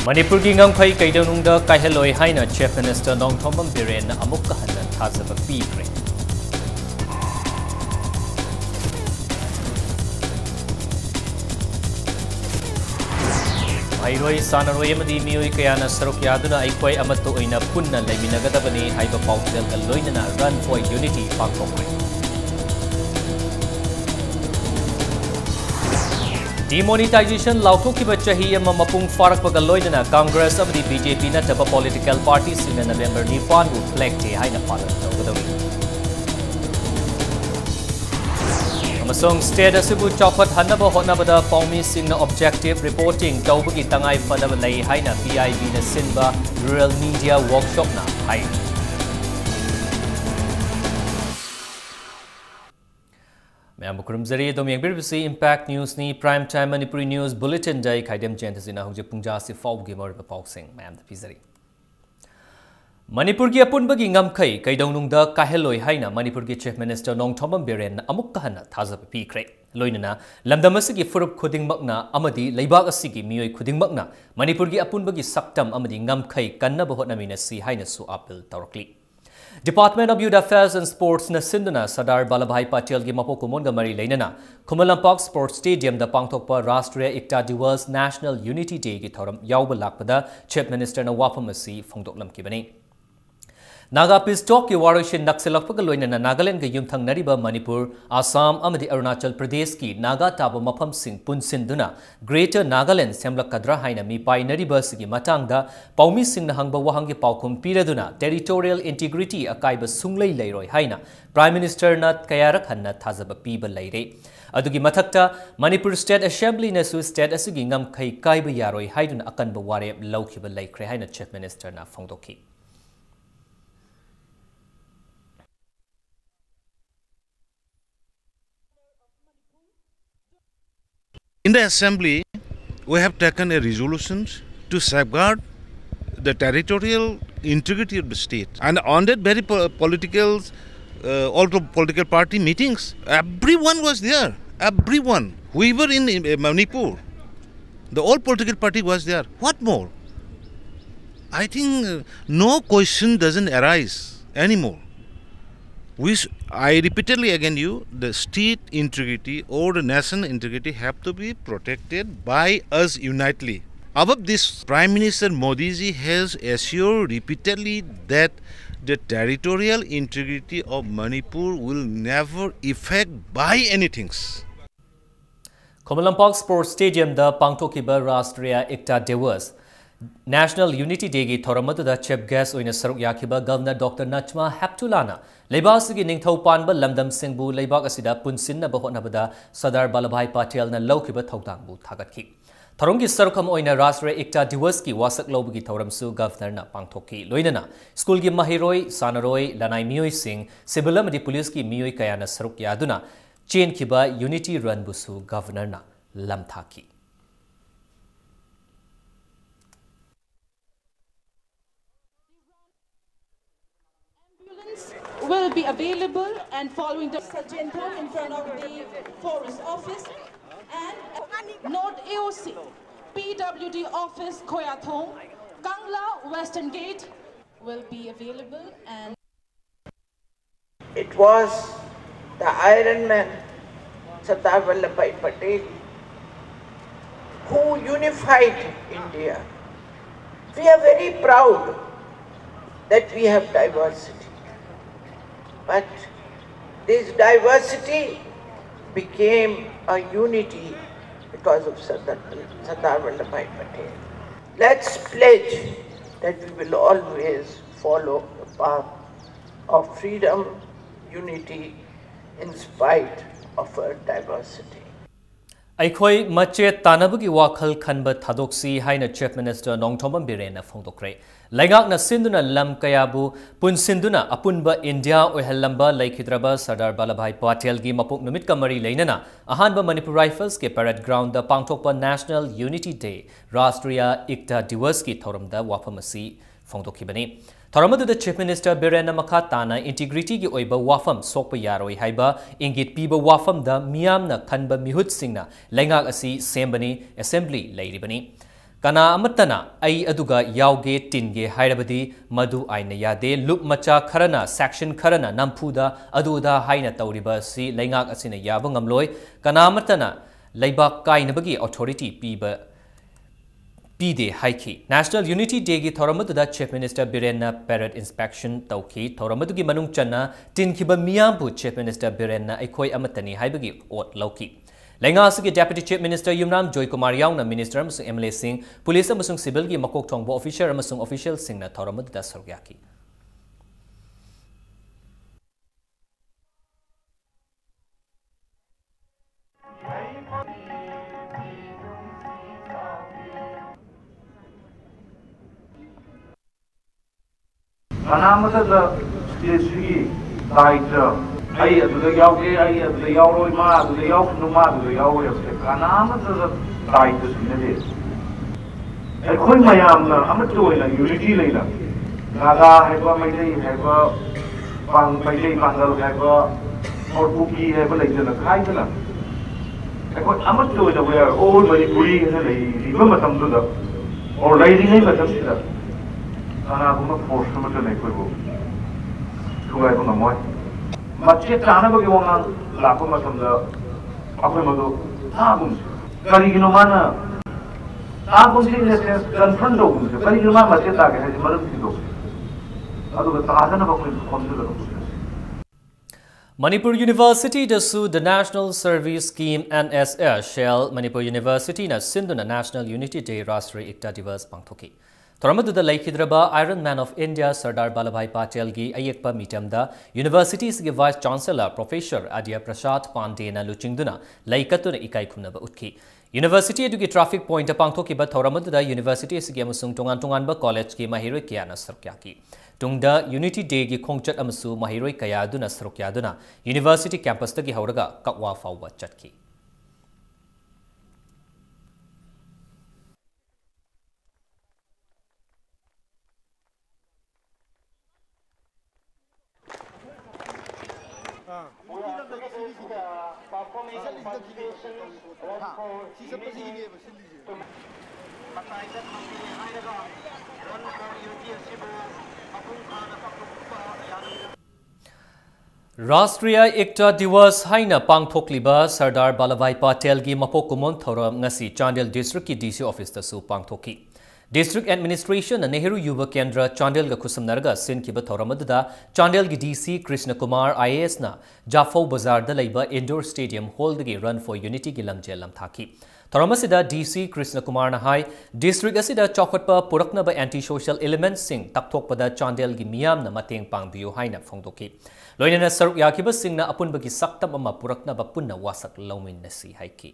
Manipur ki ngamkhai kaidanungda kaiheloi haina Chief Minister Nongthombam Biren amukka hanna thazaba pikre. Mairoi sanaroi amadi mioi kayana saruk yaduna aikoi amatto oina punna leiminagadabani haiba pautdel ka loinana Run for Unity pangthokre. Demonetization lauthokkiba chahi ama mapung farakpaga loinana Congress amadi BJP nataba political parties in November 9 bu flag day haina palan tawgadawi. Amasong state asibu chawphat hanaba hotnabada paumi singna objective reporting tawbagi tangai fadaba lei haina PIB na sinba rural media workshop na hai. Kurumzari domyang birbisi Impact News ni Prime Time Manipuri News Bulletin Day kaidem jentasina hujik pungja si fawgi morba pawsing mayam da pizari. Manipur ki apunbagi ngamkai kaidongnungda kaheloi haina Manipur ki Chief Minister Nongthombam Biren amukka hanna thazaba pikre. Loinana lamdamasigi furup khudingmakna amadi leibak asigi mioi khudingmakna Manipur ki apunbagi saktam amadi ngamkai kannaba hotnamina si haina su appeal tawrakli. Department of Youth Affairs and Sports na sinduna Sardar Vallabhbhai Patel gi mapokumon ga mari leinana Kumalampak Sports Stadium da pangthokpa Rashtriya Ekta Divas National Unity Day gi thoram yawba lakpada Chief Minister na wafam asi phongdoklamkibani. Naga Peace Talk ki warishin nakselakpaga loinana Nagaland ga yumthang nariba Manipur, Assam amadi Arunachal Pradesh ki Naga taba mafam sing punsinduna Greater Nagaland semlakadra haina mi pai nariba sigi matangda paumi sing na hangba wahangi paukum piraduna territorial integrity akaiba sunglei leiroi haina Prime Minister na kayarak hanna thazaba piba leire. Adugi mathakta Manipur State Assembly na su state asugi ngam kai kaiba yaroi haiduna akanba ware laukiba laikre haina Chief Minister na phongdoki. In the Assembly, we have taken a resolution to safeguard the territorial integrity of the state. And on that very all political party meetings, everyone was there. Everyone. We were in Manipur. The whole political party was there. What more? I think no question doesn't arise anymore. I repeatedly again the state integrity or the national integrity have to be protected by us unitedly. Above this, Prime Minister Modi ji has assured repeatedly that the territorial integrity of Manipur will never affect by anything. Kumalampak Sports Stadium da pangthokiba Rashtriya Ekta Divas National Unity Day gi thoramada chief guest oina saruk yakiba Governor Dr. Nachma Haptulana Leibasigi ningthau panba lamdam singbu leibak asida punsinna bahotnabada Sardar Vallabhbhai Patel na laukiba thautangbu thagatki. Tharonggi sarukam oina Rashtriya Ekta Divas ki wasak lobgi thoramsu Governor na pangthokki loinana school gi mahiroi sanaroi lanai mioi sing civil amadi police ki mioi kayana saruk yaduna chain kiba unity run busu Governor na lamthaki. Will be available and following the agenda in front of the Forest Office and North AOC, PWD Office, Koyathong, Kangla, Western Gate will be available. And it was the Iron Man, Sardar Vallabhbhai Patel, who unified India. We are very proud that we have diversity. But this diversity became a unity because of Sardar Vallabhbhai Patel. Let's pledge that we will always follow the path of freedom, unity, in spite of our diversity. Aikoi mache tanabagi wakhal khanba thadoksi haina Chief Minister Nongthombam Biren na phongdokre. Laingak na sinduna lam kayabu punsinduna apunba India oihallamba laikhidraba Sardar Vallabhbhai Patel gi mapuk numit kamari leinana ahanba Manipur Rifles ke parade ground da pangthokpa National Unity Day Rashtriya Ekta Divas ki thoramda wafamasi phongdokhibani. Thoramadu the Chief Minister Biren na makatana integrity gi oiba wafam sokpa yaroi haiba ingit piba wafam da miyam na khanba mihut singna laingak asi sembani assembly leiribani. Kana amatana ai aduga yauge tinge hairabadi madu aina yade loop macha kharana section kharana nampuda aduda haina tauriba si laingak asina yaba ngamloi kana amatana laibak kainabagi authority piba pide haiki National Unity Day gi thoramadu Chief Minister Birenna parade inspection tauki thoramadu gi manung channa tinkiba miyambu Chief Minister Birenna aikoi amatani haibagi ot lauki Lengasigi Deputy Chief Minister Yumram Joy Kumar Yauna Minister amasung MLA Singh Police amasung Civil gi makok thongbo official amasung official Singh na thoramadu da sargyaki Kanamata the stage daitra ai adu yauge ai adu yauroi ma adu yau numa adu yauroi se kanamata the daitra sinade ai khoi mayam na amatu oina unity leina naga haiba maidai haiba pang maidai pangal haiba or puki haiba leina khai dana ai khoi amatu oina we are all Manipuri na lei riba matam du da or leiding ai matam sida Kana kuma force sama tu naik kau Tugai pun namai Macam cana bagi orang laku macam dah Apa yang tu Tagun Kali gino mana Tagun sih jenis confront dogun Kali gino mana macam tak Haji malam itu Aduh kata apa pun konsul Manipur University dasu the National Service Scheme NSS Shell Manipur University na Sindhu na National Unity Day Rashtriya Ekta Divas pangthoki Thoramadu da Laikhidraba Iron Man of India Sardar Vallabhbhai Patel gi ayekpa mitamda Universities gi Vice Chancellor Professor Adya Prasad Pandey na luchingduna laikatuna ikai khumnaba utki University edu gi traffic point pangthoki ba Thoramadu da Universities gi amusung tongan ba college gi mahiroi kya na sarkyaki Tungda Unity Day gi khongchat amusu mahiroi kaya duna sarkya duna University campus ta gi hauraga kakwa fawwa chatki Rashtriya Ekta Divas haina pangthokliba Sardar Vallabhbhai Patel gi mapokumon thoram ngasi Chandel District ki DC office ta su pangthoki District Administration and Nehru Yuva Kendra Chandel ga khusumnarga sin ki ba thoramadda Chandel gi DC Krishna Kumar IAS na Jafau Bazar da leiba indoor stadium hall gi run for unity gi lamjel lamthaki Thoramasida DC Krishna Kumar na hai district asida chokhatpa purakna ba anti social elements sing takthokpada Chandel gi miyam na mateng pangbiu haina phongdoki loinana saruk yakiba sing na apun bagi saktam ama purakna ba punna wasak laumin nasi haiki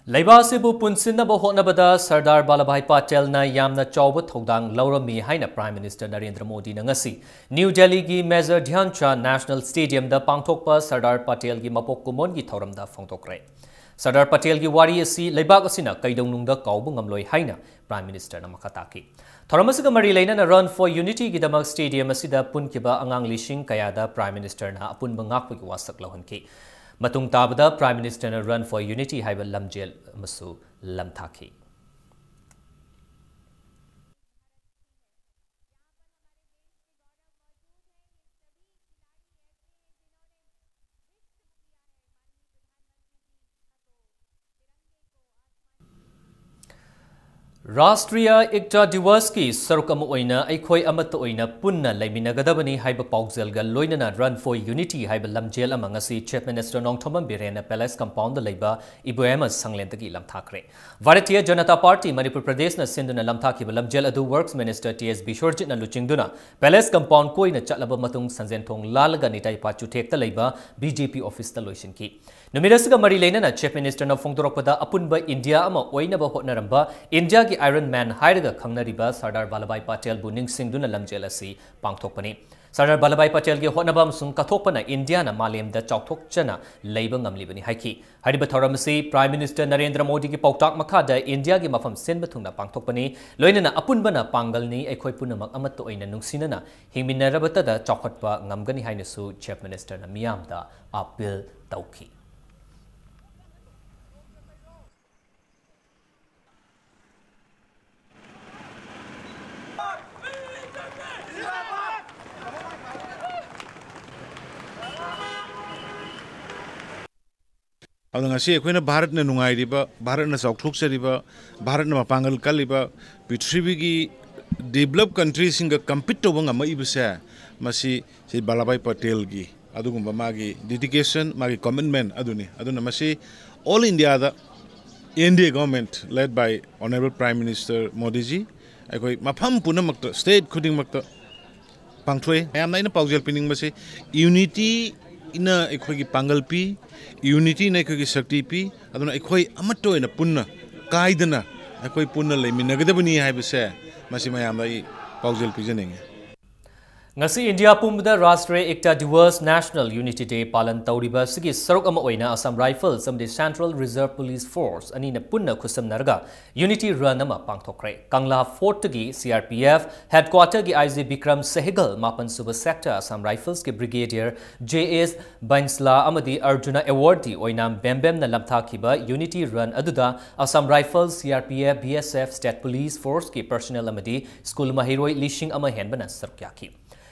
Laibasibu punsinaba hotnabada Sardar Vallabhbhai Patel na yamna chawba thodang laurami haina Prime Minister Narendra Modi na ngasi New Delhi gi Major Dhyan Chand National Stadium da pangthokpa Sardar Patel gi mapok kumon gi thoram da phongtokre Sardar Patel gi wari asi leibak asina kaidongnung da kawbu ngamloi haina Prime Minister na makataki thoramasiga mari leina na Run for Unity gi damak stadium asida punkiba angang lishing kaya da Prime Minister na apun bangak gi wasak lawanki Matung tabada Prime Minister na Run for Unity haiba lamjel masu lamthaki. Rashtriya Ekta Divas ki saruk ama oina aikhoi amata oina punna laiminagadabani haiba paukzelga loinana Run for Unity haiba lamjel ama ngasi Chief Minister Nongthombam Birena Palace Compound da leiba ibuema sanglentagi lamthakre Bharatiya Janata Party Manipur Pradesh na sinduna lamthaki ba lamjel adu Works Minister TS Bishorjit na luchingduna Palace Compound koina chatlaba matung sanjenthong lalaga nitai pachu thekta leiba BJP office ta loisinki Numirasiga mari leina Chief Minister na phongdorakpada apunba India ama oinaba hotnaramba India ki Iron Man hairaga khangnariba Sardar Vallabhbhai Patel bu ningsingduna lamjel asi pangthokpani Sardar Vallabhbhai Patel ki hotnabam sung kathokpana India na malemda chauthokchana leiba ngamlibani haiki. Hariba thoram si Prime Minister Narendra Modi ki pauktak makhada India ki mafam senba thungna pangthokpani loinana apunbana pangalni ekhoi punamak amatto oina nungsinana hingminarabata da chaukhotpa ngamgani hainasu Chief Minister na miyamda appeal tauki. Ngasi akhoi Bharat na nungairiba, Bharat na chauthokchariba, Bharat na mapangal kaliba, Prithivigi developed countries singa compete tawang ama ibasa masi si Vallabhbhai Patel gi adugumba magi dedication magi commitment aduna masi all India da India government led by Honorable Prime Minister Modi ji akhoi mafam punamakta state khuding makta pangthoi ayam naina paujel pining masi unity ina ekhoi gi pangal pi unity na ekhoi gi shakti pi aduna ekhoi amatto ina punna kaidana ekhoi punna leiminagadabani haibase masi mayam dai paujel pijaninge. Ngasi India Pumda Rashtriya Ekta Divas National Unity Day Palan Tauriba Sigi Sarok Ama Oina Assam Rifles Samde Central Reserve Police Force Anina Punna Kusam Narga Unity Run Ama Pangthokre Kangla Fort Gi CRPF Headquarter Gi IZ Bikram Sehigal Mapan Suba Sector Assam Rifles Ki Brigadier JS Bainsla Amadi Arjuna Awardee Oinam Bembem na Lamtha Kiba Unity Run Aduda Assam Rifles CRPF BSF State Police Force Ki Personnel Amadi School Mahiroi Lishing Ama Henbana Sarkyaki.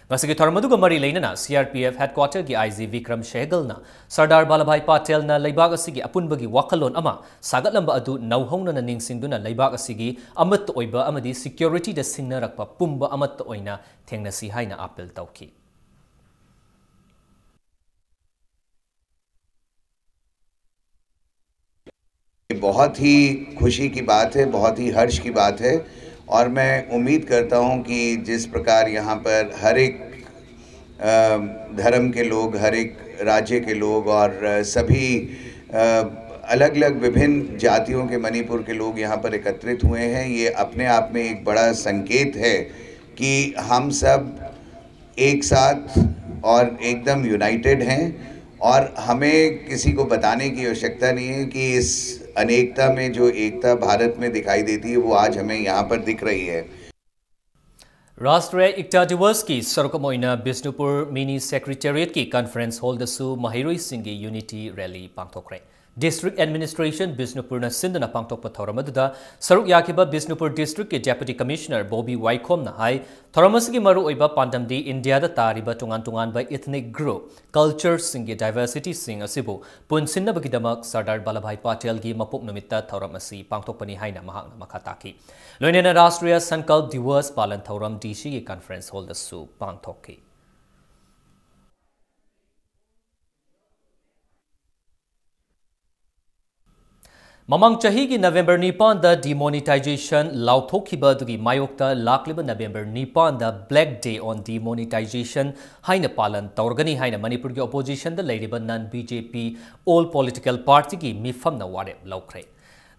Masigi Tharmaduga Mari Lainana CRPF Headquarter Gi IZ Vikram Shegal na Sardar Vallabhbhai Patel na Laibag Asigi Apunbagi Wakalon Ama Sagatlamba Adu Nauhongna na Ningsingduna Laibag Asigi Amat Oiba Amadi Security da Singnarakpa Pumba Amat Oina Tengnasi Haina Apel Tauki. बहुत ही खुशी की बात है, बहुत ही हर्ष की बात है और मैं उम्मीद करता हूं कि जिस प्रकार यहां पर हर एक धर्म के लोग, हर एक राज्य के लोग और सभी अलग अलग विभिन्न जातियों के मणिपुर के लोग यहां पर एकत्रित हुए हैं, ये अपने आप में एक बड़ा संकेत है कि हम सब एक साथ और एकदम यूनाइटेड हैं और हमें किसी को बताने की आवश्यकता नहीं है कि इस अनेकता में जो एकता भारत में दिखाई देती है वो आज हमें यहाँ पर दिख रही है. राष्ट्रीय एकता दिवस की सरकमोइना बिष्णुपुर मिनी सेक्रेटेरिएट की कॉन्फ्रेंस हॉल दसु महिरोई सिंगी यूनिटी रैली पांगथोक्रे. District Administration Bishnupur na Sindana Pangtokpa Thoramadda Saruk Yakiba Bishnupur District ke Deputy Commissioner Bobby Waikom na hai Thoramasigi Maru Oiba Pandamdi India da Tariba Tungan by ethnic group culture singi diversity sing asibu Pun Sinna Bagidamak Sardar Vallabhbhai Patel gi Mapuk Namitta Thoramasi Pangtokpani Haina Mahakna Makataki Loinena Rashtriya Sankalp Divas Palan Thoram DC ki conference hall da su Pangtokki. Mamang chahi ki November Nipan da demonetization lauthokiba dugi mayokta lakliba November Nipan da Black Day on Demonetization haina palan taurgani haina Manipur ki opposition da ladiba non BJP all political party ki mifam na ware laukre.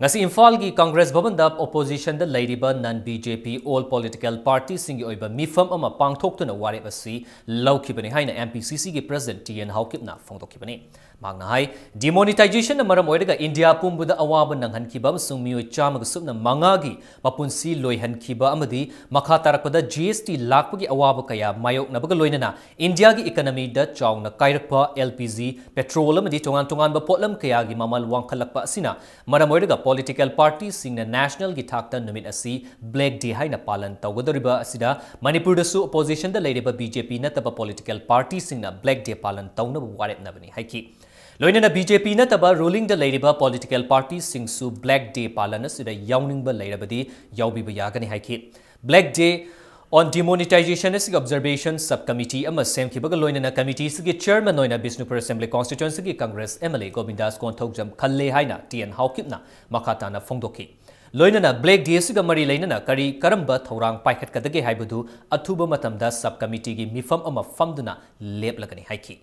Ngasi Imphal ki Congress Bhavan da opposition da ladiba non BJP all political party singi oiba mifam ama pangthoktu na ware basi laukibani haina MPCC ki president TN Haukip na phongtokibani. Magna hai demonetization na maram oidaga India pumbuda awaba nanghan kiba masung mioi chamag subna mangagi mapunsi loihan kiba amadi makha tarakpada GST lakpagi awaba kaya mayok na baga loinana India gi economy da chawng na kairakpa LPG petrol amadi tongan ba potlam kaya gi mamal wangkhalakpa asina maram oidaga political parties sing na national gi thakta numit asi Black Day hai na palan tawgadoriba asida Manipur da su opposition da leideba BJP na taba political parties sing na Black Day palan tawna warep na bani haiki. Loinana BJP na taba ruling the ladiba political parties singsu Black Day palana sida yawning ba lairabadi yawbi ba yagani haiki. Black Day on demonetization is observation subcommittee ama sem ki baga loinana committee sigi chairman noina Bishnupur Assembly constituency ki Congress MLA Govindas Konthokjam khalle haina TN Haukipna makata na phongdoki. Loinana Black Day siga mari lainana kari karamba thorang paikhat kadage haibadu athuba matamda subcommittee gi mifam ama famduna leplagani haiki.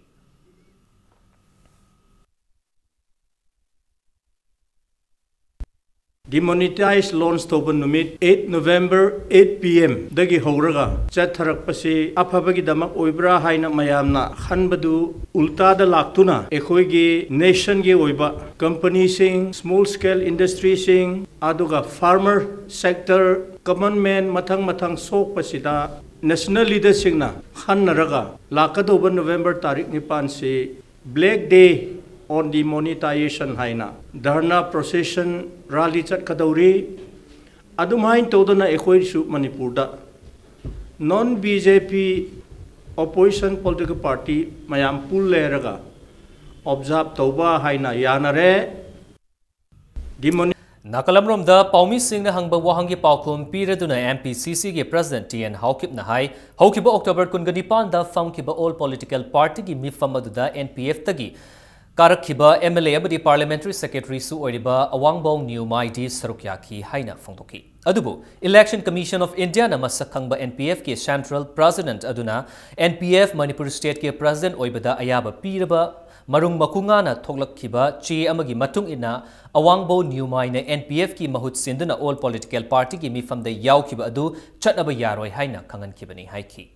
Demonetize launch toba numit 8 November 8 PM dagi horaga chatharak pasi aphabagi damak oibra haina mayamna khanbadu ulta da laktuna ekhoi gi nation gi oiba company sing small scale industry sing aduga farmer sector government mathang sok pasida national leadership na khanaraga lakadoba November tarik nipan se black day on demonetization haina dharna procession rally chat kadauri adumain todona ekhoi su Manipur da non BJP opposition political party mayam pul leraga observe toba haina yanare Nakalamrom da Paumi Singh na hangba wahangi paukum piraduna MPCC ge President TN Haukip na hai Haukiba October kunganipan da famkiba all political party gi mifamaduda NPF tagi Karakhiba MLA abadi Parliamentary Secretary su oiriba Awangbaw New Maidi Sarukyaki haina fongtoki. Adubu Election Commission of India na masakhangba NPF ke Central President aduna NPF Manipur State ke President oibada ayaba piraba marung makunga na thoglakhiba che amagi matung ina Awangbaw New Mai na NPF ki mahut sinduna all political party ki mifamda yaukhiba adu chatnaba yaroi haina khangankibani haiki.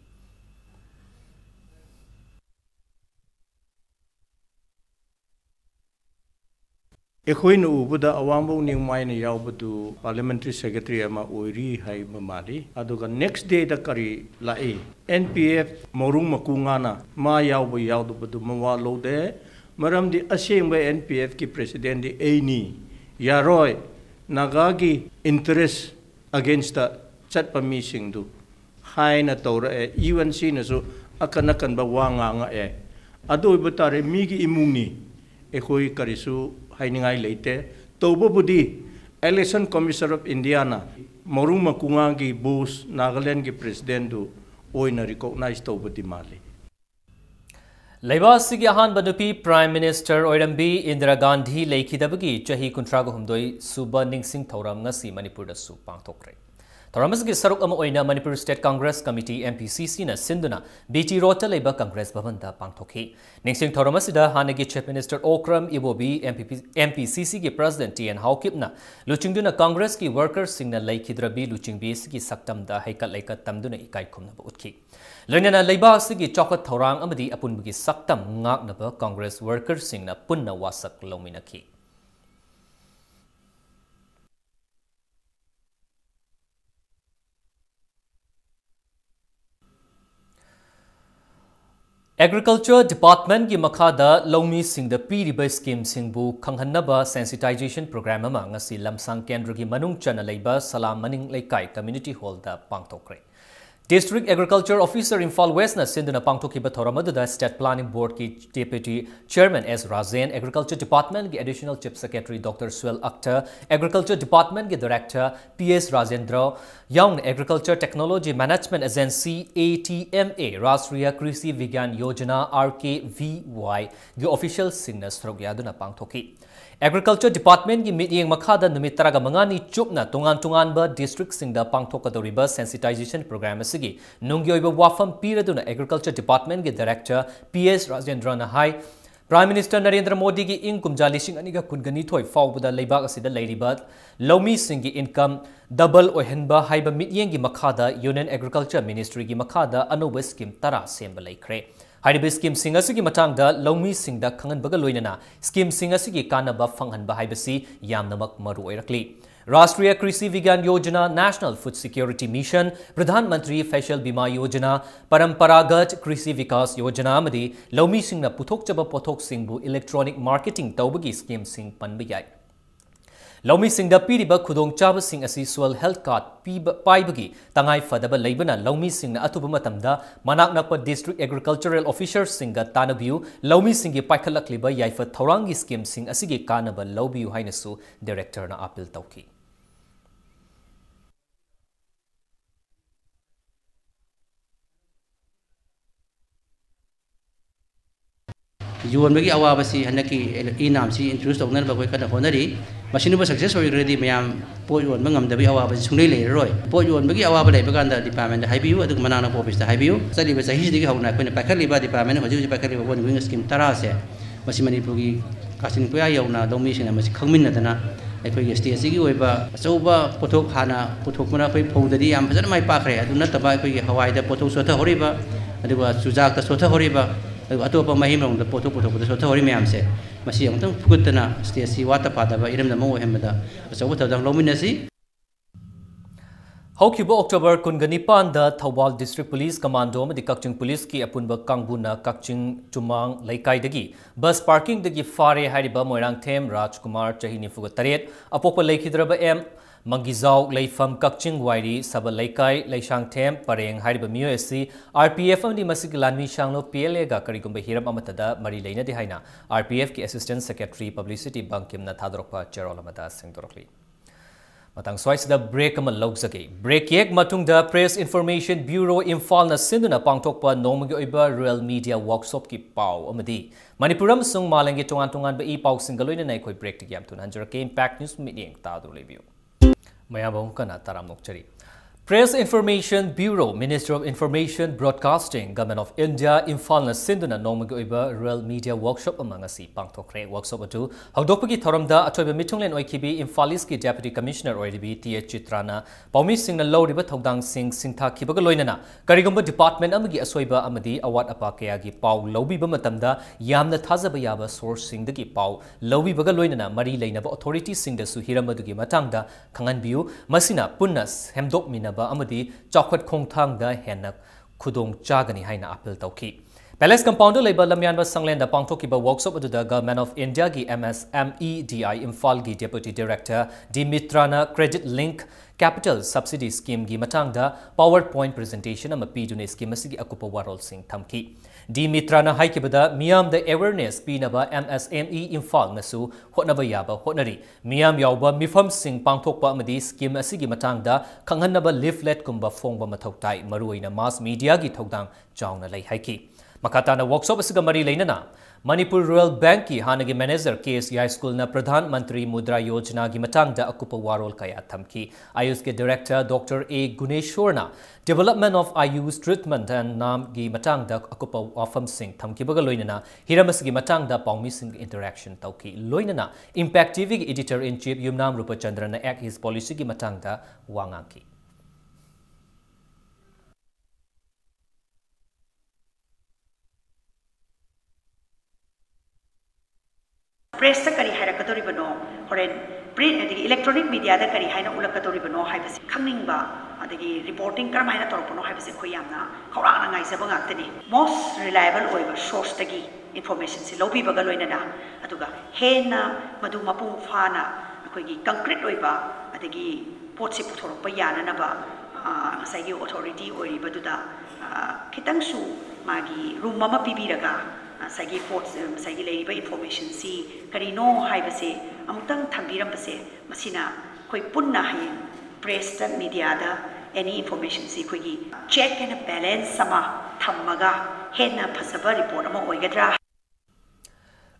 Ekhoi nu ubuda Awangbaw New Mai na yaubadu Parliamentary Secretary ama oiri hai mamali aduga next day da kari lai NPF morung makunga na ma yaubu yaudu mawa lode maramdi asengba NPF ki president di aini yaroi nagagi interest against the chatpa meeting du hai na tora UNC na so akanakan ba wanga nga adu ibutare migi imungi ekhoi karisu haingai leite tobobudi Election Commissioner of India na morung makunga gi boss Nagaland gi president du oina recognize tobodi mali Laibas sigi ahan banupi Prime Minister Oirambi Indira Gandhi lekhidabagi chahi kuntraga humdoi suba ningsing thoram ngasi Manipur da su pangthokre Thoramas gi saruk ama oina Manipur State Congress Committee MPCC na sinduna BT Rota leiba Congress bhavan da pangthokhi ningsing thoramas da hanagi Chief Minister Okram Ibobi MPCC gi President TN Haukip na luchingduna Congress ki workers singna leikhidrabi luchingbi sigi saktam da haikat leikat tamduna ikai khumna ba utki loinana leiba sigi chokat thorang amadi apunbugi saktam ngaknaba Congress workers singna punna wasak lominaki Agriculture Department ki makhada lawmi singda piriba scheme singbu khanghanaba sensitization program ama ngasi lamsang kendra gi manung chana leiba salam maning leikai community hall da pangtokre District Agriculture Officer Imphal West na sinduna pangtokhiba thoramadu da State Planning Board ki Deputy Chairman S Razen Agriculture Department ki Additional Chief Secretary Dr Swell Akhtar Agriculture Department ki Director PS Rajendra Young Agriculture Technology Management Agency ATMA Rashtriya Krishi Vigyan Yojana RKVY gi official signers throgyaduna pangtokhi Agriculture Department ki meeting makhada numit taraga mangani chupna tungan ba district singda pangthokadoriba sensitization program asigi nungyoiba wafam piraduna Agriculture Department ki Director PS Rajendra na hai Prime Minister Narendra Modi ki ing kumja lising aniga kungani thoi fawbuda leibak asida leiriba lawmi singi income double ohenba haiba meeting ki makhada Union Agriculture Ministry ki makhada anoba scheme tara semba leikhre Hariba scheme sing asigi matangda lawmi singda khangan baga loinana scheme sing asigi kanaba phanghan ba haibasi yamnamak maru oirakli Rashtriya Krishi Vigyan Yojana National Food Security Mission Pradhan Mantri Faisal Bima Yojana Paramparagat Krishi Vikas Yojana amadi lawmi singna puthok chaba pothok singbu electronic marketing tawbagi scheme sing panba yai Lawmi singda piriba khudong chaba sing asi soil health card paibagi tangai fadaba leibana lawmi singna atuba matamda manak nakpa district agricultural officer singa tanabiu lawmi singi paikhalakliba yaifa thorangi scheme sing asigi kanaba lawbiu hainasu director na appeal tawki Yuan bagi awal basi hendak ki inam si introduce dokter bagai kata honari masih nuba sukses oi ready mayam po yuan mengam dabi awal basi sungai le roi po yuan bagi awal balai bagan da department da haibiu aduk mana na office da haibiu sali basi hiji digi hauna ko na pakar liba department hoji pakar liba bon wing scheme tara se masih Manipur gi kasin puya yauna domi sina masih khangmin na dana ꯑꯩꯈꯣꯏꯒꯤ ꯁ꯭ꯇꯦꯠꯁꯤꯒꯤ ꯑꯣꯏꯕ ꯑꯆꯧꯕ ꯄꯣꯠꯊꯣꯛ ꯍꯥꯟꯅ ꯄꯨꯊꯣꯛꯄꯅ ꯑꯩꯈꯣꯏ ꯐꯧꯗꯗꯤ ꯌꯥꯝ ꯐꯖꯅ ꯃꯥꯏ ꯄꯥꯛꯈ꯭ꯔꯦ ꯑꯗꯨ ꯅꯠꯇꯕ ꯑꯩꯈꯣꯏꯒꯤ ꯍꯋꯥꯏꯗ ꯄꯣꯠꯊꯣꯛ ꯁꯣꯊꯍꯧꯔꯤꯕ ꯑꯗꯨꯒ ꯆꯨꯖꯥꯛꯇ ꯁꯣꯊꯍꯧꯔꯤꯕ ꯑꯗꯨꯒ ꯑꯇꯣꯞꯄ ꯃꯍꯩ-ꯃꯔꯣꯡꯗ ꯄꯣꯠꯊꯣꯛ ꯄꯨꯊꯣꯛꯄꯗ ꯁꯣꯊꯍꯧꯔꯤ ꯃꯌꯥꯝꯁꯦ ꯃꯁꯤ ꯑꯃꯨꯛꯇꯪ ꯐꯨꯒꯠꯇꯅ ꯁ꯭ꯇꯦꯠꯁꯤ ꯋꯥꯠꯇ ꯄꯥꯗꯕ ꯏꯔꯝꯗꯝ ꯑꯃ ꯑꯣꯏꯍꯟꯕꯗ ꯑꯆꯧꯕ ꯊꯧꯗꯥꯡ ꯂꯧꯃꯤꯟꯅꯁꯤ ꯍꯧꯈꯤꯕ ꯑꯣꯛꯇꯣꯕꯔ 29ꯗ ꯊꯧꯕꯥꯜ ꯗꯤꯁꯇ꯭ꯔꯤꯛ ꯄꯨꯂꯤꯁ ꯀꯃꯥꯟꯗꯣ ꯑꯃꯗꯤ ꯀꯛꯆꯤꯡ ꯄꯨꯂꯤꯁꯀꯤ ꯑꯄꯨꯟꯕ ꯀꯥꯡꯕꯨꯅ ꯀꯛꯆꯤꯡ ꯆꯨꯃꯥꯡ ꯂꯩꯀꯥꯏꯗꯒꯤ ꯕꯁ ꯄꯥꯔꯀꯤꯡꯗꯒꯤ ꯐꯥꯔꯦ ꯍꯥꯏꯔꯤꯕ ꯃꯣꯏꯔꯥꯡꯊꯦꯝ ꯔꯥꯖꯀꯨꯃꯥꯔ ꯆꯍꯤ 48 ꯑꯄꯣꯛꯄ ꯂꯩꯈꯤꯗ꯭ꯔꯕ ꯑꯦꯝ ꯃꯪꯒꯤꯖꯥꯎ ꯂꯩꯐꯝ ꯀꯛꯆꯤꯡ ꯋꯥꯏꯔꯤ ꯁꯕ ꯂꯩꯀꯥꯏ ꯂꯩꯁꯥꯡꯊꯦꯝ ꯄꯔꯦꯡ ꯍꯥꯏꯔꯤꯕ ꯃꯤꯑꯣꯏ ꯑꯁꯤ RPF ꯑꯃꯗꯤ ꯃꯁꯤꯒꯤ ꯂꯥꯟꯃꯤ ꯁꯥꯡꯂꯣ PLAꯒ ꯀꯔꯤꯒꯨꯝꯕ ꯍꯤꯔꯝ ꯑꯃꯠꯇꯗ ꯃꯔꯤ ꯂꯩꯅꯗꯦ ꯍꯥꯏꯅ RPFꯀꯤ ꯑꯦꯁꯤꯁꯇꯦꯟꯠ ꯁꯦꯀ꯭ꯔꯦꯇꯔꯤ ꯄꯕ꯭ꯂꯤꯁꯤꯇꯤ ꯕꯪꯀꯤꯝꯅ ꯊꯥꯗꯣꯔꯛꯄ ꯆꯦꯔꯣꯜ ꯑꯃꯗ ꯁꯦꯡꯗꯣꯔꯛꯂꯤ ꯃꯇꯥꯡ ꯁ꯭ꯋꯥꯏꯁꯤꯗ ꯕ꯭ꯔꯦꯛ ꯑꯃ ꯂꯧꯖꯒꯦ ꯕ꯭ꯔꯦꯛ ꯌꯦꯛ ꯃꯇꯨꯡꯗ ꯄ꯭ꯔꯦꯁ ꯏꯟꯐꯣꯔꯃꯦꯁꯟ ꯕ꯭ꯌꯨꯔꯣ ꯏꯝꯐꯥꯜꯅ ꯁꯤꯟꯗꯨꯅ ꯄꯥꯡꯊꯣꯛꯄ ꯅꯣꯡꯃꯒꯤ ꯑꯣꯏꯕ ꯔꯨꯔꯦꯜ ꯃꯤꯗꯤꯌꯥ ꯋꯥꯔꯛꯁꯣꯞꯀꯤ ꯄꯥꯎ ꯑꯃꯗꯤ ꯃꯅꯤꯄꯨꯔ ꯑꯃꯁꯨꯡ ꯃꯥꯂꯦꯝꯒꯤ ꯇꯣꯉꯥꯟ-ꯇꯣꯉꯥꯟꯕ ꯄꯥꯎꯁꯤꯡꯒ ꯂꯣꯏꯅꯅ ꯑꯩꯈꯣꯏ ꯕ꯭ꯔꯦꯛꯇꯒꯤ ꯌꯥꯝ ꯊꯨꯅ ꯍꯟꯖꯔꯛꯀꯦ ꯏꯝꯄꯦꯛ ꯅ꯭ꯌꯨꯁ ꯃꯤꯠꯌꯦꯡ ꯇꯥꯗꯨꯅ ꯂꯩꯕꯤꯌꯨ ꯃꯌꯥꯝ ꯑꯃꯨꯛꯀꯅ ꯇꯔꯥꯝ ꯅꯣꯛꯆꯔꯤ Press Information Bureau, Ministry of Information Broadcasting, Government of India, Imphal Sinduna Nomagi Oiba Rural Media Workshop among us Pangtokre Workshop atu Hagdokpagi Thoramda Atoba Mitunglen Oikibi Imphaliski Deputy Commissioner Oidibi T.H. Chitrana Paumi Singh na Loriba Thogdang Singh Singtha Kibagaloinana Karigumba Department Amagi Asoiba Amadi Awat Apakayagi Pau Lobi Bamatamda Yamna Tazabayaba Source Singh the Pau Lobi Bagaloinana Mari Lainaba Authority Singh the Suhiramadugi Matangda Kanganbiu Masina Punas Hemdok Minaba amadi chawkhat khongthangda henna khudong chagani haina appeal tawki Palace Compound labor lamyanba sanglenda pangthokiba workshop aduda Government of India gi MSMEDI Imphal gi Deputy Director Dimitrana Credit Link Capital Subsidy Scheme gi matangda PowerPoint presentation ama pidune scheme asigi akupa warol sing thamki Dimitrana haikibada miyam the awareness pinaba MSME Imphal nasu hotnaba yaba hotnari miyam yawba mifam sing pangthokpa amadi scheme asigi matangda khanghanaba leaflet kumba phongba mathautai maruina mass media gi thogdang chawna lai haiki Makatana workshop asiga mari lainana Manipur Rural Bank ki hanagi manager KSI School na Pradhan Mantri Mudra Yojana gi matangda akupa warol kaya thamki Ayush ke director Dr. A Guneshwarna Development of Ayush Treatment and Nam gi matangda akupa wafam sing thamki baga loinana hiramas gi matangda paumi sing interaction tauki loinana Impact TV gi editor in chief Yumnam Rupachandra na act his policy gi matangda wangangki Press the Kari Harakatoribano, or print the electronic media the Kari Hina Ulakatoribano, Hibas coming ba, the reporting Karmina Torpono Hibas Koyana, Korana Naisabangatani. Most reliable over source tagi information, Silobi Bagaloina, Atuga, Hena, Madumapu Fana, Akogi, concrete oiba, Atagi, Potsiputoro Payana Naba, Sagi authority or Ibaduda, Kitangsu, Magi, Rumama Pibiraga. Sagi ports sagi leriba information si karino haibase amutang thambiram base masina koi punna hai press media da any information si koi check and balance sama thammaga henna phasaba report ama oigadra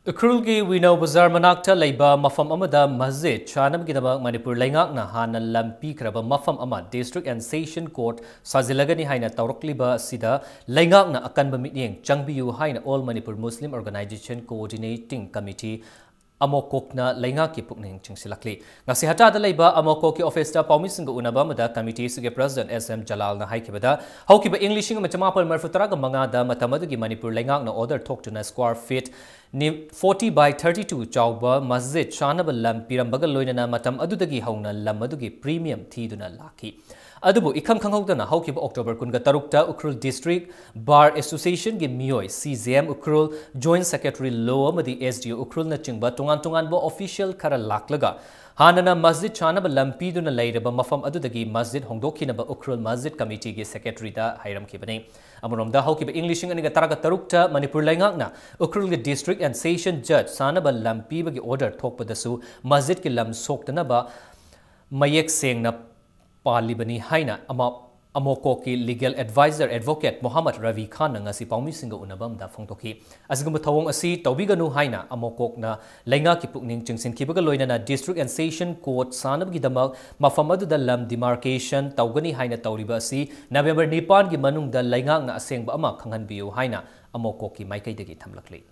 Ukrulgi Wino Bazar Manakta Laiba Mafam Amada Masjid Chanam Gidaba Manipur Langakna Hana Lampi Kraba Mafam Amad District and Session Court Sazilagani Haina Taurokliba Sida Langakna Akanba Mityeng Changbiyu Haina All Manipur Muslim Organization Coordinating Committee Amokokna Langaki Pukning Chingsilakli. Nasihata the Laiba Amokoki Office Paumisinga Unabamada Committee Sige President SM Jalal na Haikibada Haukiba Englishing Machamapal Marfutaraga Mangada Matamadagi Manipur Langakna order talk to na square feet 40 by 32 Chauba Masjid Chanaba Lam Pirambaga Loinana Matam Adudagi Hauna Lamadugi Premium Tiduna Laki. Adubu Ikam Kanghodana Haukib October Kunga Tarukta Ukrul District Bar Association Gi Miyoi CZM Ukrul Joint Secretary Loa Madi SDO Ukrul na Chingba Tungan Bo official Kara Laklaga Hanana Masjid Chanaba Lampi Duna Lairaba Mafam Adudagi Masjid Hongdokinaba Ukrul Masjid Committee Gi Secretary da Hiram Kibane Amuramda Haukiba Englishing and Gataraga Tarukta Manipur Langakna Ukrul District and Session Judge Sanaba Lampi Bagi order Tokpadasu Masjid Ki Lam Soktanaba Mayek Seng na Palibani Haina Amokoki Legal Advisor Advocate Muhammad Ravi Khan ngasi paumi singa unabam da phongtoki asigum thawong asi tawbiganu haina amokok na lainga ki pukning chingsin kibaga loina na District and Session Court sanab gi damak mafamadu da lam demarcation tawgani haina tawriba asi November 9 gi manung da lainga na asengba ama khanghan biu haina amokoki maikai dagi thamlakli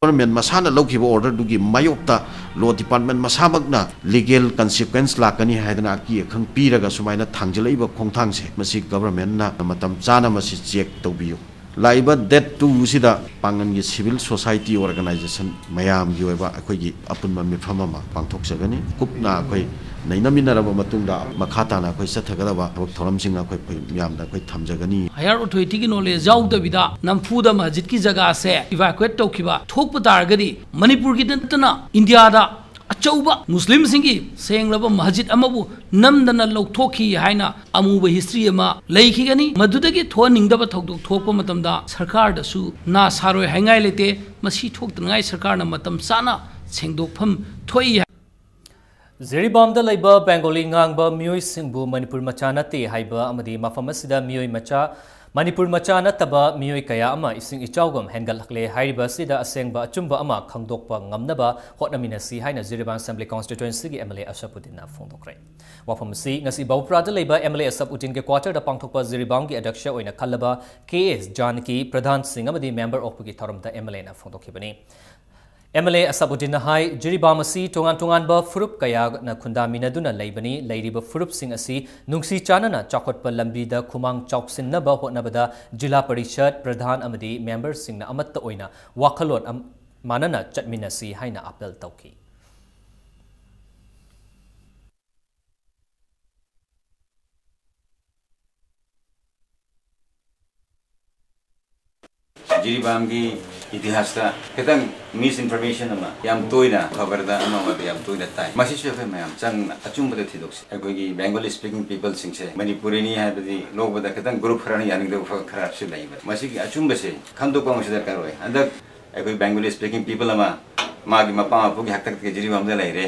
Government masana lawki order dugi mayokta law department masamagna legal consequence lakani haidana ki khang piraga sumaina thangjilaiba khongthangse masi government na matam chana masi check tawbiyu laiba that to sida pangan gi civil society organization mayam gi oiba akhoi gi apunma mifama ma pangthokjagani kupna akhoi nainaminaraba matungda makhata na akhoi sathagadaba thok thoramsing akhoi miyamda akhoi thamjagani higher authority gi knowledge jawda bida namfuda masjid ki jaga se evacuate tawkiba thokpa targadi manipur gi dantana india da achauba muslim singi senglaba masjid amabu namdana lawthokhi haina amuba history ama leikhigani madudagi thoningdaba thokdok thokpa matamda sarkar da su na saroi haingai lete masi thokdngai sarkar na matam sana sengdokpham thoi Ziribamda laiba Bengali ngangba miyoi singbu Manipur macha nate haiba amadi mafam asida miyoi macha Manipur macha nataba miyoi kaya ama ising ichaugam hengal hakle haiba sida asengba achumba ama khangdokpa ngamnaba hotnaminasi haina Ziribam Assembly Constituency gi MLA Ashapuddin na phongdokre wafam si ngasi bawprada laiba MLA Ashapuddin ge quarter da pangthokpa Ziribam gi adaksha oina khallaba KS Janaki Pradhan Singh amadi member of gi tharamda MLA na phongdokhibani MLA Ashapuddin hai Jiribam asi tongan ba furup kaya na khundamina duna laibani lairiba furup sing asi nungsi chanana chakotpa lambi da khumang chauksinna ba hotnabada jila parishad pradhan amadi member sing na amatta oina wakhalon manana chatminasi haina apel tauki Jiribam gi itihas ta ketang misinformation ama yam toina khabar da ama ma yam toina tai masi se fe mayam chang achum bade thidoks agoi gi Bengali speaking people singse Manipuri ni ha badi log bada ketang group kharani yaning de khara se lai ba masi gi achum base khando pa masi darkar hoy andak agoi Bengali speaking people ama ma gi mapa ma pu gi haktak ke Jiribam da lai re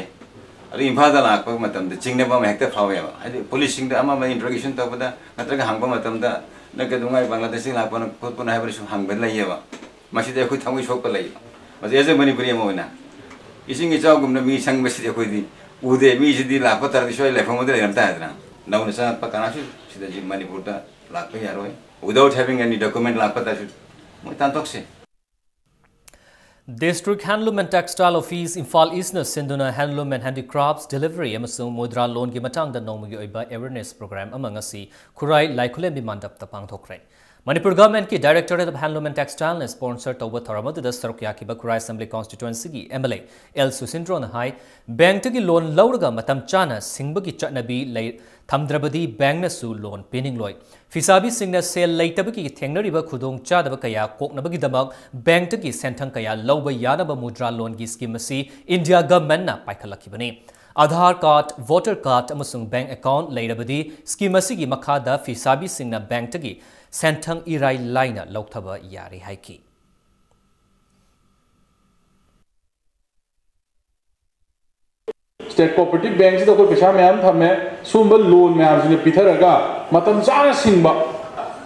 ari imphal da lak pa matam de chingne ba ma hekta phawe ba hadi police sing da ama ma interrogation ta bada natraga hangba matam da nagadungai Bangladesh sing lakpa khotpuna ha bari su hangba lai ba masih dia ikut tanggung jawab lagi, masih aja Manipuri mau na, ising itu aku guna mi sang masih dia ikut di, udah mi jadi lapor tadi soal level model yang tak ada, nah udah sangat pakai nasi sudah jadi Manipur dah lapor ya roy, without having any document lapor tadi, mau tantok sih. District Handloom and Textile Office Imphal East na Sinduna Handloom and Handicrafts Delivery amasung mudra loan gi matang da nonggi oiba awareness program amangasi Kurai Laikulem bi mandap ta pangthokre. Manipur Government ki Directorate of Handloom and Textile ne sponsor tawba thoramadu da sarukya ki Kurai Assembly Constituency gi MLA L Susindro na hai bank gi loan lauraga matam chana singba gi chatnabi lei thamdrabadi bank na su loan pinning loi fisabi singna sel leitabaki ki thengnariba khudong chadaba kaya koknabagi damak bank gi senthang kaya lauba yanaba mudra loan gi scheme asi India government na paikhalakibani Aadhaar card, voter card amasung bank account leirabadi scheme asi gi makhada fisabi singna bank gi senthang irai laina lauthaba yari haiki State Cooperative Bank da koi paisa mayam thame sumba loan mayam sine pitharaga matam chana singba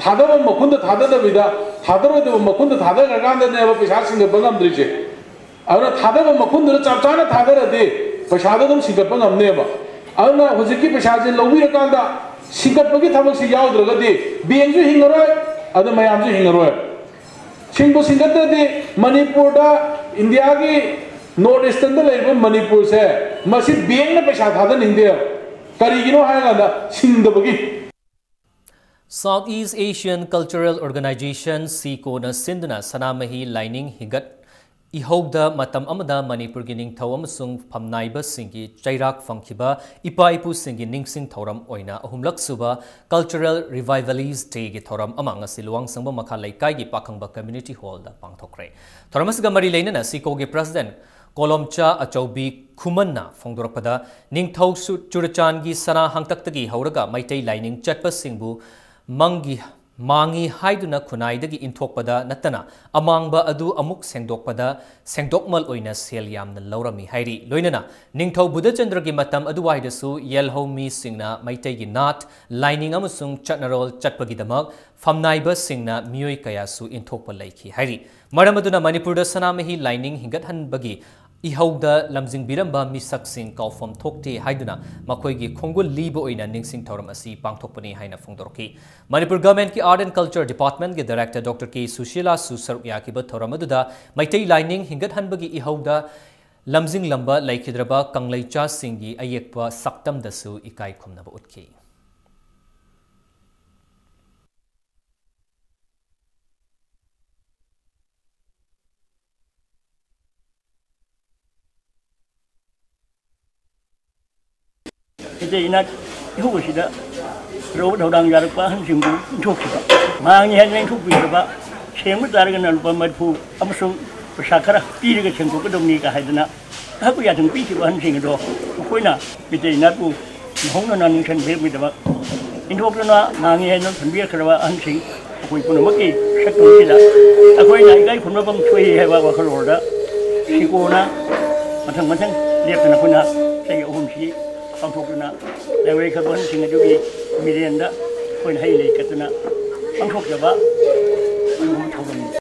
thadaba makunda thadada bida thadaro de makunda thadaga ganda ne ba paisa singba bangam drise awna thadaba makunda chapchana thadara de paisa da dum singba bangam ne ba awna hojiki paisa je lobi rakanda Singapagi thabak si yaw dragadi bank ju hingaroi adu mayam ju hingaroi singbo singata de Manipur da India gi North Eastern da leiba Manipur se masi bank na paisa thada ninde karigino haga da singdabagi Southeast Asian Cultural Organization SICO na Sinduna Sanamahi Lining Higat Ihogda matam amada Manipur gi ningthau amasung phamnaiba singgi chairak fangkhiba ipaipu singgi ningsing thoram oina ahumlak suba cultural revivalist day gi thoram amanga siluang sangba makha laikai gi pakhangba community hall da pangthokre thoramasga mari leinana SICO gi president Kolomcha Achaubi Khumanna phongdorakpada ningthau churachan gi sana hangtaktagi hauraga maitai lining chatpa singbu mangi haiduna khunaidagi inthokpada natana amangba adu amuk sengdokpada sengdokmal oina sel yamna laurami hairi loinana ningthau budachandra gi matam aduwaida su yelhomi singna maitai gi nat lining amasung chatnarol chatpagi damak famnaiba singna miyoi kaya su inthokpa laiki hairi maramaduna Manipur da sanamahi lining hingat hanbagi ihauda lamjing biramba misaksing kaufam thokte haiduna makhoi khongul libo oina ningsing thoram asi pangthokpani haina phongdorki Manipur government ki art and culture department ge director Dr. K Sushila Susaruk yakiba thoram aduda maitai lining hingat hanbagi ihauda lamjing lamba laikhidraba kanglaicha singgi ayekpa saktam dasu ikai khumnaba utki Jadi nak itu sudah rawat orang jarak paham singgu untuk kita. Mangi hanya untuk kita pak. Singgu jarak dengan lupa madfu. Amasung persakara pilih ke singgu ke dom ni ke hadana. Aku ya teng pilih paham singgu do. Aku ina jadi nak bu. Hong na nang sen beb kita pak. Untuk kita mangi hanya sendiri kerana paham sing. Aku pun nak pergi sektor kita. Aku ina ikai pun nak cuci hewa wakal orda. Singgu na macam lihat nak pun nak saya umum sih. Pangthokna lewe khabon singa jugi mirenda koin haile katuna pangthok jaba anu thogam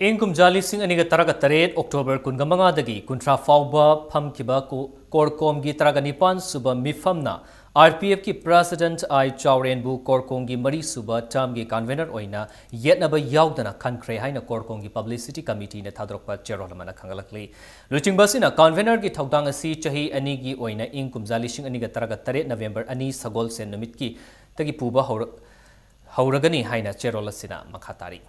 Ingkum jali sing aniga taraga taret October kungamanga dagi kuntra fauba phamkiba ko korkom gi taraga nipan suba mifamna RPF ki president I Chawrenbu korkongi mari suba term gi convener oina yetnaba yaudana khankre haina korkongi publicity committee ne thadrokpa cherolamana khangalakli luching basina convener gi thaudang asi chahi ani gi oina ingkum jali sing aniga taraga taret November ani sagol sen numit ki tagi puba hauragani haina cherolasina makhatari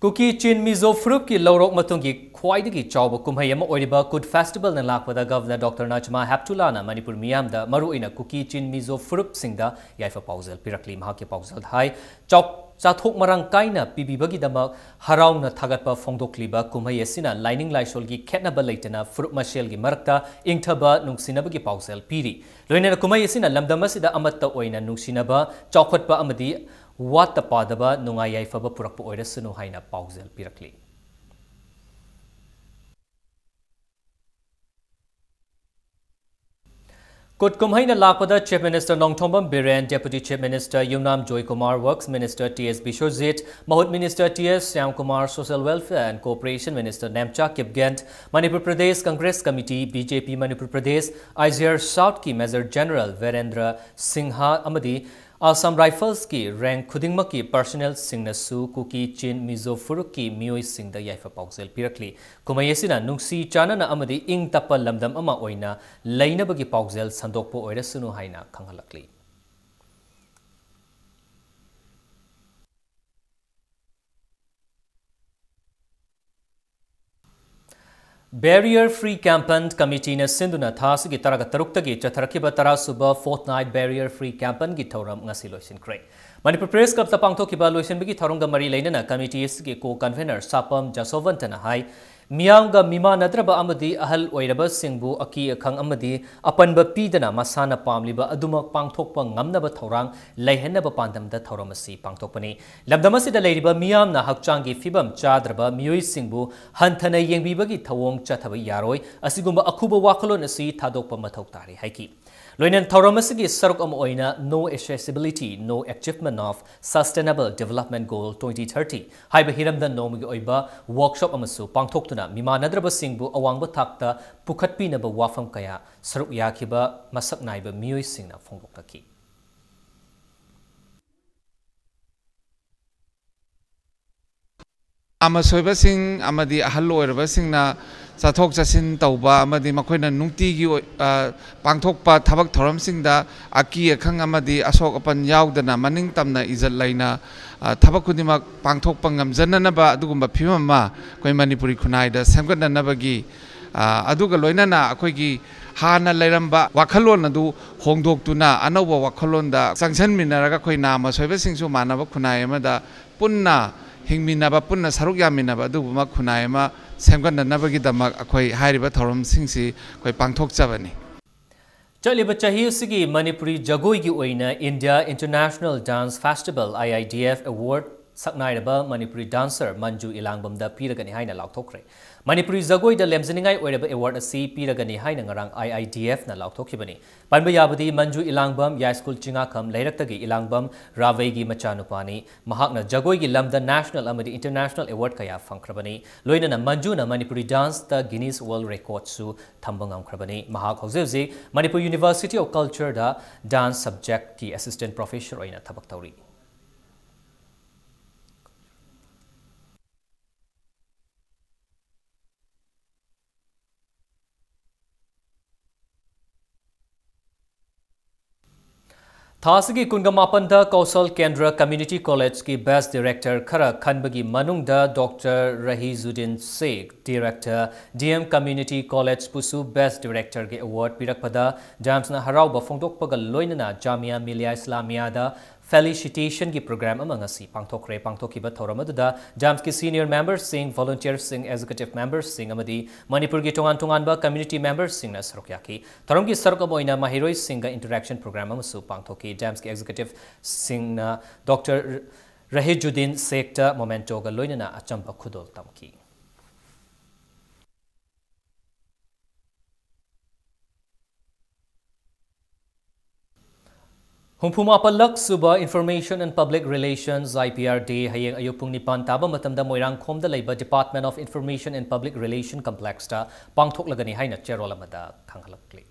Kuki Chin Mizo Frup ki Lorok Matungi Kwaidagi Chawba Kumhayama Oriba Kud Festival and Lakpada Governor Dr. Najma Haptulana Manipur Miyamda Maruina Kuki Chin Mizo Frup Singda Yaifa Pausel Pirakli Mahaki Pausel Hai Chop Chathok Marang Kaina Bibi Bagi Damak Harauna Tagatpa Fongdokliba Kumhayasina Lining Laisholgi Ketnaba Laitana Frup Mashelgi Marakta Ingtaba Nungsinabagi Pausel Piri Loina Kumhayasina Lamdamasida Amatta Oina Nungsinaba Chokotpa Amadi What the Padaba Nungayai Faba Purakpo Oirasunu Haina Pausel Pirakli. Kut Kumhaina Lakpada Chief Minister Nongthombam Biren, Deputy Chief Minister Yumnam Joy Kumar, Works Minister T.S. Bishojit, Mahut Minister T.S. Syam Kumar, Social Welfare and Cooperation Minister Namcha Kipgent, Manipur Pradesh Congress Committee, BJP Manipur Pradesh, IZR South Ki Major General Virendra Singha Amadi, Assam Rifles ki rank khudingma ki personnel singnasu Kuki Chin Mizo Furuk ki Mioi Singda Yaifa Pausel Pirakli Kumayesina Nungsi Chanana Amadi Ing Tapa Lamdam Ama Oina Lainabagi Pausel Sandokpo Oirasunu Haina Kanghalakli Barrier Free Campaign Committee na Sinduna Thas gi taraga taruktagi chatharakiba tarasuba fortnight Barrier Free Campaign gi thoram ngasi loisin kre Manipur Press Club ta pangthokiba loisin bigi thorunga mari leinana committee gi co-convener Sapam Jasovantana hai Miyamga Mima Nadraba Amadi Ahal Oiraba Singbu Aki Akhang Amadi Apanba Pidana Masana Pamliba Aduma Pangthokpa Ngamnaba Thorang Laihenaba Pandamda Thoramasi Pangthokpani Lamdamasida Ladiba Miyam na Hakchangi Fibam Chadraba Mioi Singbu Hantana Yengbibagi Tawong Chathaba Yaroi Asigumba Akuba Wakalon Asi Thadokpa Mathoktari Haiki Loinan Thoramasigi Saruk Oina No Accessibility, No Achievement of Sustainable Development Goal 2030 Haiba Hiramda Nomugi Oiba Workshop Amasu Pangthoktuna Mima Nadraba Singbu Awangba Thakta Pukhatpinaba Wafam Kaya Saruk Yakiba Masak Naiba Mioi Singna Phongdoktaki Amasoibasing Amadi Ahalo Erbasingna Sathok Jasin Tauba Amadi Makoina Nungti Pangthokpa Tabak Thoramsingda Aki Akhang Amadi Asok Apan Yaudana Maning Tamna Izat Laina Tabakudimak Pangthokpa Ngamjananaba Adugumba Pimama Koi Manipuri Kunaida Samgadanabagi Aduga Loinana Akoigi Hana Lairamba Wakalon Adu Hongdoktuna Anoba Wakalonda Sanction Minaraga Koina Masoibasingsu Manaba Kunaimada Punna Hingminaba Punna Sarukyaminaba Dubuma Kunaima Semgan Nabagi Damak Akoi Hariba Thorum Singsi Koi Pangthok Javani. Chaliba Chahi Sigi Manipuri Jagoi Oina India International Dance Festival IIDF Award saknairaba Manipuri dancer Manju Ilangbamda piragani haina lauthokre. Manipuri Zagoi da lemziningai oiraba award asi piragani haina ngarang IIDF na lauthokibani. Panba yabadi Manju Ilangbam Yai School Chingakam Leiraktagi Ilangbam Ravegi Machanupani Mahakna Jagoi gi lamda national amadi international award kaya fangkrabani. Loinana Manju na Manipuri dance da Guinness World Record su thambangam krabani. Mahak hozeuzi Manipur University of Culture da dance subject ki assistant professor oina thabak tauri. Thasigi Kungamapanda Kausal Kendra Community College ki Best Director Khara Khanbagi Manungda Dr. Rahizuddin Sheikh Director DM Community College Pusu Best Director ki award pirakpada Jamsna Harauba Phongdokpaga Loinana Jamia Millia Islamia da felicitation ki program amangasi pangthokre pangthokiba thoramadda Jams ki senior members sing volunteers sing executive members sing amadi Manipur ki tongan tonganba community members sing na sarokyaki thorom ki sarok amoina mahiroi singa interaction program amasu pangthoki Jams ki executive sing na Dr. Rahizuddin Sheikh ta momento ga loinana achamba khudol tamki Humpumapalak Suba Information and Public Relations IPR Day hayeng ayupung nipan taba matamda moirang khomda leiba Department of Information and Public Relation Complex ta pangthoklagani haina cherolamada khanghalakli.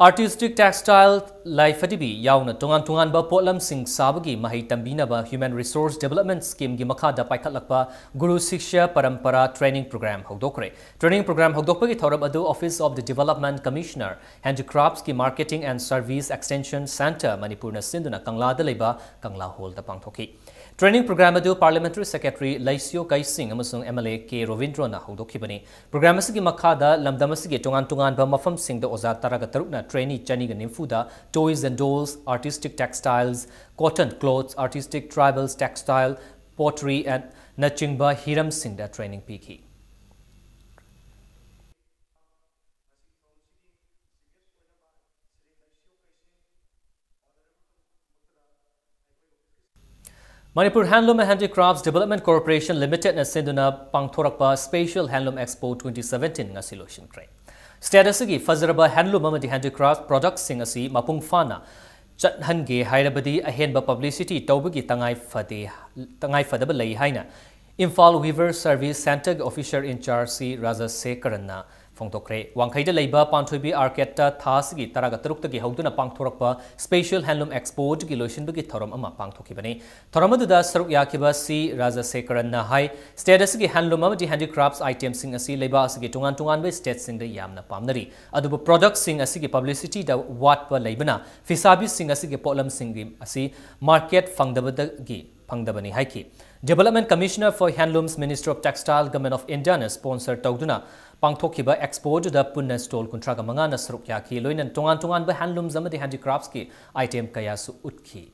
Artistic Textile Life Adibi Yauna Tungan Tungan ba Potlam Sing Sabagi Mahi Tambina ba Human Resource Development Scheme gi Makada Paikhatlakpa Guru Siksha Parampara Training Program Hogdokre. Training Program Hogdokpagi Thoram Adu Office of the Development Commissioner Handicrafts ki Marketing and Service Extension Center Manipur na Sinduna Kangla Daleba Kangla Hol da Pangthoki. Training Program adu Parliamentary Secretary Laisio Kaising amasung MLA K Rovindro na hogdokibani. Program asigi makhada lamdam asigi tongan tongan ba mafam singda oza taraga tarukna trainee chani ga nimfuda toys and dolls, artistic textiles, cotton clothes, artistic tribals textile, pottery and nachingba hiram singda training piki. Manipur Handloom and Handicrafts Development Corporation Limited na sinduna pangthorakpa Special Handloom Expo 2017 ngasi lotion kre. Status agi fazaraba handloom amadi handicraft products sing asi mapung fana chathange hairabadi ahenba publicity tawbagi tangai fadaba lei haina Imphal Weaver Service Center officer in charge si Raja Sekaranna Fongtokre Wangkhaida leiba Panthoibi Arcata Thasigi Taraga Taruktagi Hauduna Pangthorakpa Special Handloom Expo gi loishinbagi thoram ama pangthokibani Thoramaduda saruk yakiba si Raja Sekaranna hai status gi handloom amadi handicrafts items sing asi leiba asigi tungan tungan be states sing da yamna pamnari adubu products sing asigi publicity da watpa leibana fisabi sing asigi potlam sing asi market fangdabadagi Pangdabani Haiki. Development Commissioner for Handlooms, Minister of Textile, Government of India na sponsor Tauduna Pangthokiba Expo da Punna Stall Kuntraga Mangana Srukyaki Loinan Tongan Tongan ba handlooms amadi handicrafts ki item kaya su utki.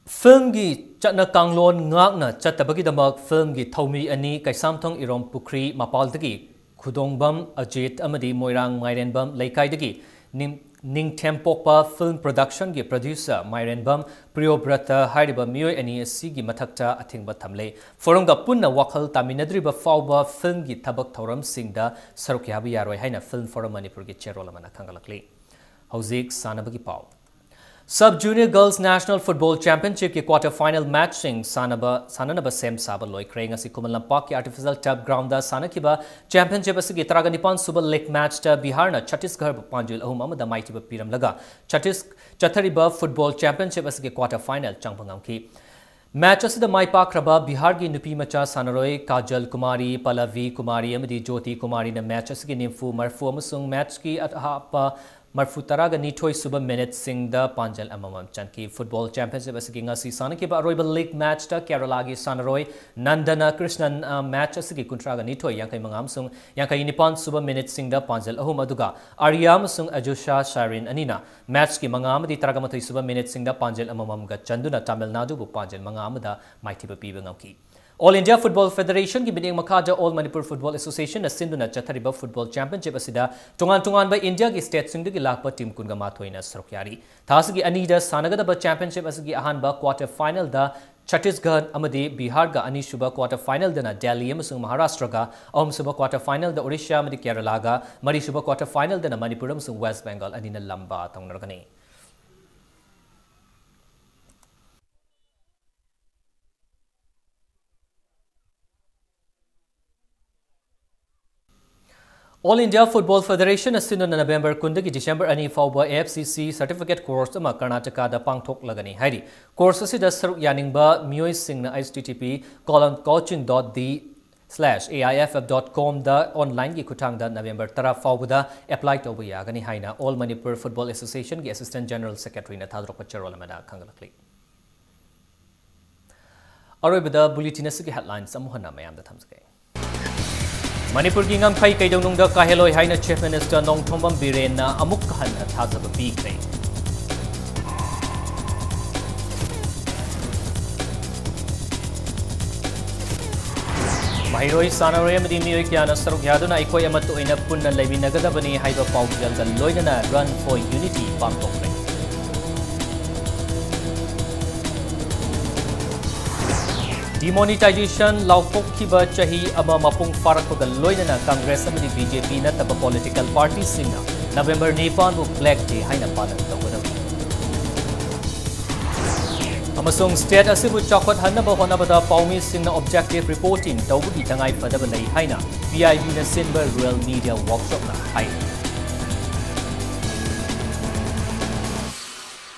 Film gi chatna kanglon ngakna chatabagi damak film gi thomi ani kaisamthong irom pukri mapaldagi khudongbam ajit amadi moirang mairenbam laikai ning tempokpa film production gi producer mairenbam priyobrata hariba mioi ani asigi mathakta athingba thamle forongga punna wakhal taminadriba fawba film gi thabak thoram singda sarukya bi yaroi haina film forum manipur gi cherolamana khangalakli hauzik sanabagi paw Sub-Junior Girls National Football Championship के quarter final match सिंग साननबा same साबा लोई क्रेंग असि कुमल लंपाक के artificial turf ground दा सानकिबा championship असि के तरागा निपान सुबह league match ता बिहार न छत्तीसगढ़ पांजुल अहुम अमदा माइटिबा पिरम लगा चथरीबा फुटबॉल championship असि के quarter final चांगपंगम की मैच असि द माइपाक्रबा बिहार की नुपी मचा सानरोय काजल कुमारी पल्लवी कुमारी अमदी ज्योति कुमारी न मैच असि के निम्फु मरफु अमसुंग मैच की अहापा Marfu Taraga Nitoy Suba Minute Sing the Panjal Amamam Chanki Football Championship Asiki Ngasi Sanakiba Royal League match ta Keralagi Sanaroy Nandana Krishnan match Asiki Kuntraga Nitoy Yankai Mangamsung Yankai Nipan Suba Minute Sing the Panjal Ahumaduga Ariam Sung Ajusha Sharin Anina match ki Mangamadi Taragamatay Suba Minute Sing the Panjal Amamam Chanduna Tamil Nadu Bu Panjal Mangamada Mighty Pibi Ngaki All India Football Federation ki bining makhaja All Manipur Football Association asinduna chathariba football championship asida tongan ba India ki state singdu ki lakpa team kunga mathoina sarukyari thasigi anida sanagadaba championship asigi ahanba quarter final da Chhattisgarh amadi Bihar ga ani shuba quarter final dana Delhi amasung Maharashtra ga ahum suba quarter final da Odisha amadi Kerala ga mari shuba quarter final dana Manipur amasung West Bengal anina lamba tawnargani. All India Football Federation asino na November kundagi December ani fauba AFCC certificate course ama Karnataka da pangthok lagani hairi course asida saruk yaningba miyoi singna http://aiff.com da online gi kuthang da November tara fauba apply toba yagani haina All Manipur Football Association gi Assistant General Secretary na thadrok charol amada khangalakli aroibada bulletin asigi headlines amuhana mayam da thamsake Manipur ki ngam khai kaidong da kaheloi haina Chief Minister Nongthombam Biren na amuk han thazab pikre Mahiroi sanaroi amadi miyoi kyana saruk yaduna ikoi amatu oina punna leibinagadabani haiba pawjal da loinana Run for Unity pangtokre Demonetization laupok kiba chahi ama mapung farakpaga loinana Congress amadi BJP na taba political party singna November 9 bu Black Day haina palan tawgadam amasung state asibu chakot hanaba honabada paumi singna objective reporting tawbugi tangai fadaba lai haina PIB na Sinber Rural Media Workshop na hai